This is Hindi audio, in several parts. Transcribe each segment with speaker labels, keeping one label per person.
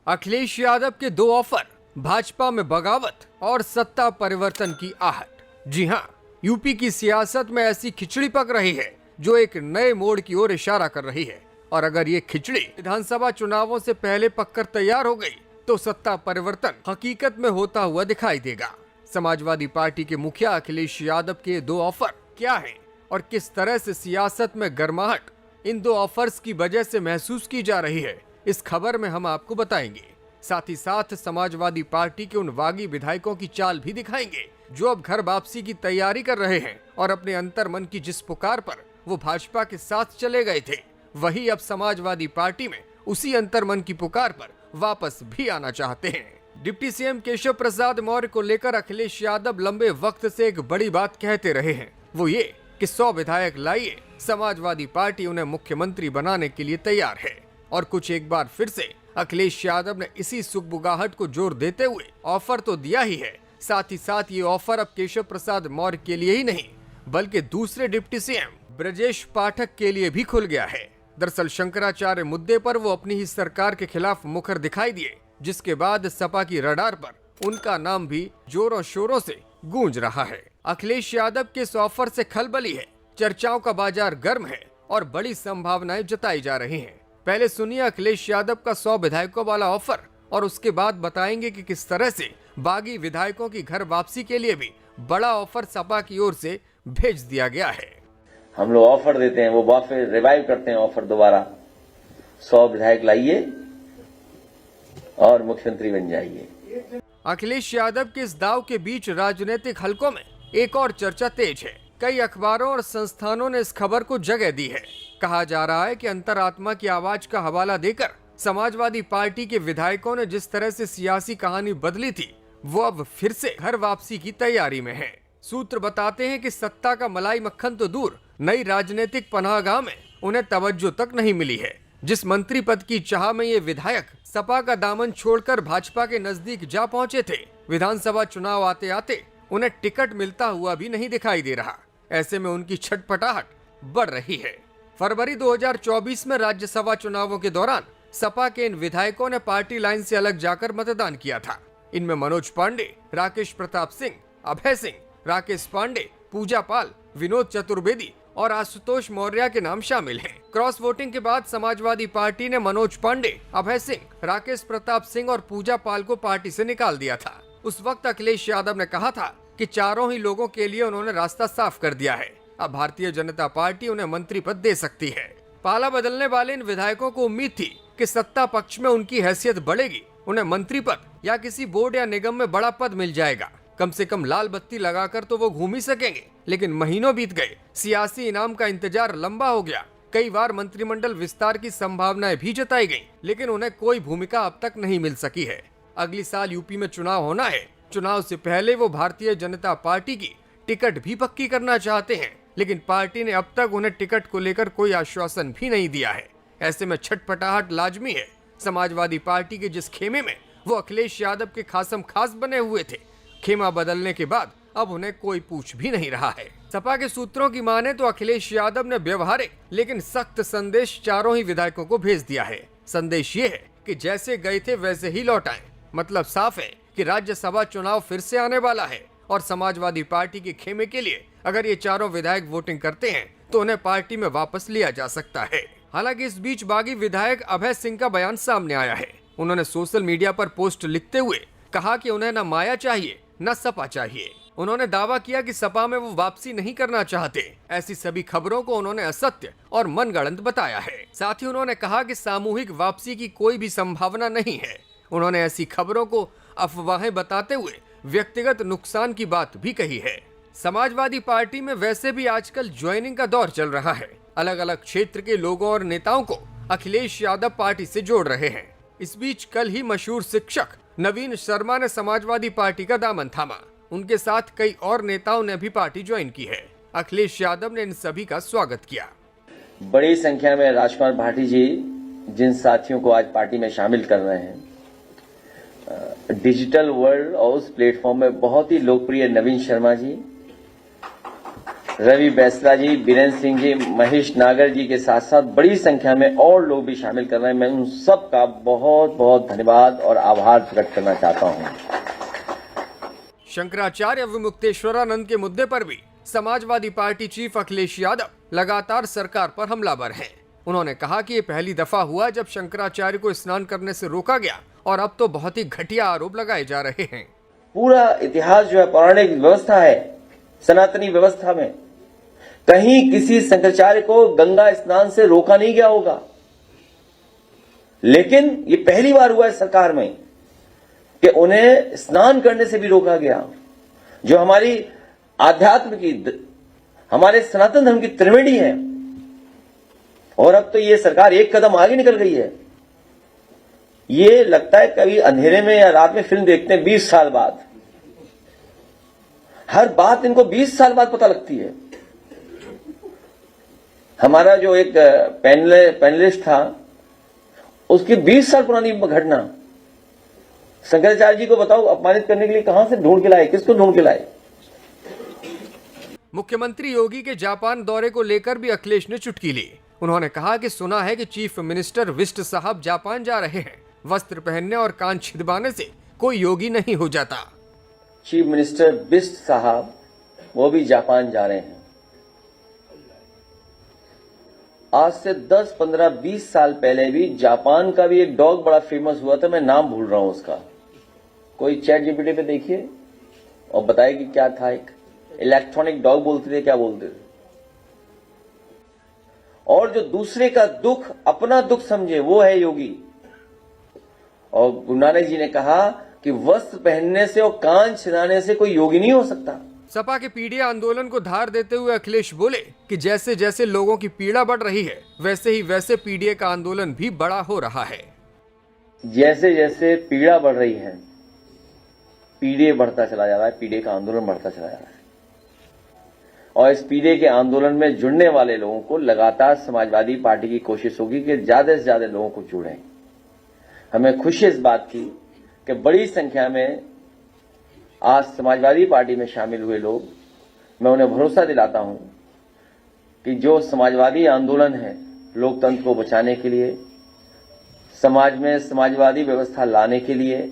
Speaker 1: अखिलेश यादव के दो ऑफर, भाजपा में बगावत और सत्ता परिवर्तन की आहट। जी हां, यूपी की सियासत में ऐसी खिचड़ी पक रही है जो एक नए मोड़ की ओर इशारा कर रही है। और अगर ये खिचड़ी विधानसभा चुनावों से पहले पककर तैयार हो गई तो सत्ता परिवर्तन हकीकत में होता हुआ दिखाई देगा। समाजवादी पार्टी के मुखिया अखिलेश यादव के दो ऑफर क्या हैं और किस तरह से सियासत में गर्माहट इन दो ऑफर्स की वजह से महसूस की जा रही है, इस खबर में हम आपको बताएंगे। साथ ही साथ समाजवादी पार्टी के उन बागी विधायकों की चाल भी दिखाएंगे जो अब घर वापसी की तैयारी कर रहे हैं और अपने अंतर्मन की जिस पुकार पर वो भाजपा के साथ चले गए थे, वही अब समाजवादी पार्टी में उसी अंतर्मन की पुकार पर वापस भी आना चाहते हैं। डिप्टी सीएम केशव प्रसाद मौर्य को लेकर अखिलेश यादव लंबे वक्त से एक बड़ी बात कहते रहे हैं, वो ये कि 100 विधायक लाइए, समाजवादी पार्टी उन्हें मुख्यमंत्री बनाने के लिए तैयार है। और कुछ एक बार फिर से अखिलेश यादव ने इसी सुगबुगाहट को जोर देते हुए ऑफर तो दिया ही है, साथ ही साथ ये ऑफर अब केशव प्रसाद मौर्य के लिए ही नहीं बल्कि दूसरे डिप्टी सीएम ब्रजेश पाठक के लिए भी खुल गया है। दरअसल शंकराचार्य मुद्दे पर वो अपनी ही सरकार के खिलाफ मुखर दिखाई दिए, जिसके बाद सपा की रडार पर उनका नाम भी जोरों शोरों से गूंज रहा है। अखिलेश यादव के इस ऑफर से खलबली है, चर्चाओं का बाजार गर्म है और बड़ी संभावनाएं जताई जा रही हैं। पहले सुनिए अखिलेश यादव का 100 विधायकों वाला ऑफर और उसके बाद बताएंगे कि किस तरह से बागी विधायकों की घर वापसी के लिए भी बड़ा ऑफर सपा की ओर से भेज दिया गया है।
Speaker 2: हम लोग ऑफर देते हैं, वो वापस रिवाइव करते हैं ऑफर दोबारा, 100 विधायक लाइए और मुख्यमंत्री बन जाइए।
Speaker 1: अखिलेश यादव के इस दाव के बीच राजनीतिक हलकों में एक और चर्चा तेज है। कई अखबारों और संस्थानों ने इस खबर को जगह दी है। कहा जा रहा है कि अंतरात्मा की आवाज का हवाला देकर समाजवादी पार्टी के विधायकों ने जिस तरह से सियासी कहानी बदली थी, वो अब फिर से घर वापसी की तैयारी में है। सूत्र बताते हैं कि सत्ता का मलाई मक्खन तो दूर, नई राजनीतिक पनाहगाह में उन्हें तवज्जो तक नहीं मिली है। जिस मंत्री पद की चाह में ये विधायक सपा का दामन छोड़कर भाजपा के नजदीक जा पहुंचे थे, विधानसभा चुनाव आते आते उन्हें टिकट मिलता हुआ भी नहीं दिखाई दे रहा। ऐसे में उनकी छटपटाहट बढ़ रही है। फरवरी 2024 में राज्यसभा चुनावों के दौरान सपा के इन विधायकों ने पार्टी लाइन से अलग जाकर मतदान किया था। इनमें मनोज पांडे, राकेश प्रताप सिंह, अभय सिंह, राकेश पांडे, पूजा पाल, विनोद चतुर्वेदी और आशुतोष मौर्य के नाम शामिल हैं। क्रॉस वोटिंग के बाद समाजवादी पार्टी ने मनोज पांडे, अभय सिंह, राकेश प्रताप सिंह और पूजा पाल को पार्टी से निकाल दिया था। उस वक्त अखिलेश यादव ने कहा था कि चारों ही लोगों के लिए उन्होंने रास्ता साफ कर दिया है, अब भारतीय जनता पार्टी उन्हें मंत्री पद दे सकती है। पाला बदलने वाले इन विधायकों को उम्मीद थी कि सत्ता पक्ष में उनकी हैसियत बढ़ेगी, उन्हें मंत्री पद या किसी बोर्ड या निगम में बड़ा पद मिल जाएगा। कम से कम लाल बत्ती लगाकर तो वो घूम ही सकेंगे। लेकिन महीनों बीत गए, सियासी इनाम का इंतजार लंबा हो गया। कई बार मंत्रिमंडल विस्तार की संभावनाएं भी जताई गईं, लेकिन उन्हें कोई भूमिका अब तक नहीं मिल सकी है। अगली साल यूपी में चुनाव होना है। चुनाव से पहले वो भारतीय जनता पार्टी की टिकट भी पक्की करना चाहते हैं, लेकिन पार्टी ने अब तक उन्हें टिकट को लेकर कोई आश्वासन भी नहीं दिया है। ऐसे में छटपटाहट लाजमी है। समाजवादी पार्टी के जिस खेमे में वो अखिलेश यादव के खासम खास बने हुए थे, खेमा बदलने के बाद अब उन्हें कोई पूछ भी नहीं रहा है। सपा के सूत्रों की माने तो अखिलेश यादव ने व्यवहारिक लेकिन सख्त संदेश चारों ही विधायकों को भेज दिया है। संदेश ये है कि जैसे गए थे वैसे ही लौट आएं। मतलब साफ है कि राज्यसभा चुनाव फिर से आने वाला है और समाजवादी पार्टी के खेमे के लिए अगर ये चारों विधायक वोटिंग करते हैं तो उन्हें पार्टी में वापस लिया जा सकता है। हालांकि इस बीच बागी विधायक अभय सिंह का बयान सामने आया है। उन्होंने सोशल मीडिया पर पोस्ट लिखते हुए कहा कि उन्हें न माया चाहिए न सपा चाहिए। उन्होंने दावा किया कि सपा में वो वापसी नहीं करना चाहते। ऐसी सभी खबरों को उन्होंने असत्य और मनगढ़ंत बताया है। साथ ही उन्होंने कहा कि सामूहिक वापसी की कोई भी संभावना नहीं है। उन्होंने ऐसी खबरों को अफवाहें बताते हुए व्यक्तिगत नुकसान की बात भी कही है। समाजवादी पार्टी में वैसे भी आजकल ज्वाइनिंग का दौर चल रहा है। अलग अलग क्षेत्र के लोगों और नेताओं को अखिलेश यादव पार्टी से जोड़ रहे हैं। इस बीच कल ही मशहूर शिक्षक नवीन शर्मा ने समाजवादी पार्टी का दामन थामा। उनके साथ कई और नेताओं ने भी पार्टी ज्वाइन की है। अखिलेश यादव ने इन सभी का स्वागत किया।
Speaker 2: बड़ी संख्या में राजकुमार भाटी जी जिन साथियों को आज पार्टी में शामिल कर रहे हैं, डिजिटल वर्ल्ड और उस प्लेटफॉर्म में बहुत ही लोकप्रिय नवीन शर्मा जी, रवि बैसला जी, बीरेन्द्र सिंह जी, महेश नागर जी के साथ साथ बड़ी संख्या में और लोग भी शामिल कर रहे हैं। मैं उन सब का बहुत बहुत धन्यवाद और आभार प्रकट करना चाहता हूं।
Speaker 1: शंकराचार्य विमुक्तेश्वरानंद के मुद्दे पर भी समाजवादी पार्टी चीफ अखिलेश यादव लगातार सरकार पर हमलावर हैं। उन्होंने कहा कि ये पहली दफा हुआ जब शंकराचार्य को स्नान करने से रोका गया और अब तो बहुत ही घटिया आरोप लगाए जा रहे हैं।
Speaker 2: पूरा इतिहास जो है, पौराणिक व्यवस्था है, सनातनी व्यवस्था में कहीं किसी शंकराचार्य को गंगा स्नान से रोका नहीं गया होगा, लेकिन ये पहली बार हुआ है सरकार में कि उन्हें स्नान करने से भी रोका गया, जो हमारी आध्यात्म की, हमारे सनातन धर्म की त्रिवेणी है। और अब तो ये सरकार एक कदम आगे निकल गई है। ये लगता है कभी अंधेरे में या रात में फिल्म देखते हैं 20 साल बाद, हर बात इनको 20 साल बाद पता लगती है। हमारा जो एक पैनलिस्ट था, उसकी 20 साल पुरानी घटना, शंकराचार्य जी को बताओ अपमानित करने के लिए कहां से ढूंढ के लाए, किसको ढूंढ के लाए।
Speaker 1: मुख्यमंत्री योगी के जापान दौरे को लेकर भी अखिलेश ने चुटकी ली। उन्होंने कहा कि सुना है कि चीफ मिनिस्टर विष्ट साहब जापान जा रहे हैं। वस्त्र पहनने और कान छिदवाने से कोई योगी नहीं हो जाता।
Speaker 2: चीफ मिनिस्टर बिस्ट साहब वो भी जापान जा रहे हैं। आज से 10, 15, 20 साल पहले भी जापान का भी एक डॉग बड़ा फेमस हुआ था, मैं नाम भूल रहा हूं उसका। कोई चैट जीपीटी पे देखिए और बताइए कि क्या था। एक इलेक्ट्रॉनिक डॉग बोलते थे, क्या बोलते थे। और जो दूसरे का दुख अपना दुख समझे वो है योगी। और गुरु नानक जी ने कहा कि वस्त्र पहनने से और कान छिदाने से कोई योगी नहीं हो सकता।
Speaker 1: सपा के पीड़ित आंदोलन को धार देते हुए अखिलेश बोले कि जैसे जैसे लोगों की पीड़ा बढ़ रही है, वैसे ही वैसे पीड़ित का आंदोलन भी बड़ा हो रहा है।
Speaker 2: जैसे जैसे पीड़ा बढ़ रही है, पीड़ित बढ़ता चला जा रहा है, पीड़ित का आंदोलन बढ़ता चला जा रहा है। और इस पीड़ित के आंदोलन में जुड़ने वाले लोगों को लगातार समाजवादी पार्टी की कोशिश होगी कि ज्यादा से ज्यादा लोगों को जुड़ें। हमें खुशी इस बात की कि बड़ी संख्या में आज समाजवादी पार्टी में शामिल हुए लोग, मैं उन्हें भरोसा दिलाता हूं कि जो समाजवादी आंदोलन है लोकतंत्र को बचाने के लिए, समाज में समाजवादी व्यवस्था लाने के लिए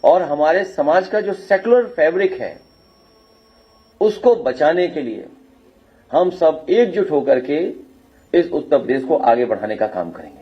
Speaker 2: और हमारे समाज का जो सेकुलर फैब्रिक है उसको बचाने के लिए हम सब एकजुट होकर के इस उत्तर प्रदेश को आगे बढ़ाने का काम करेंगे।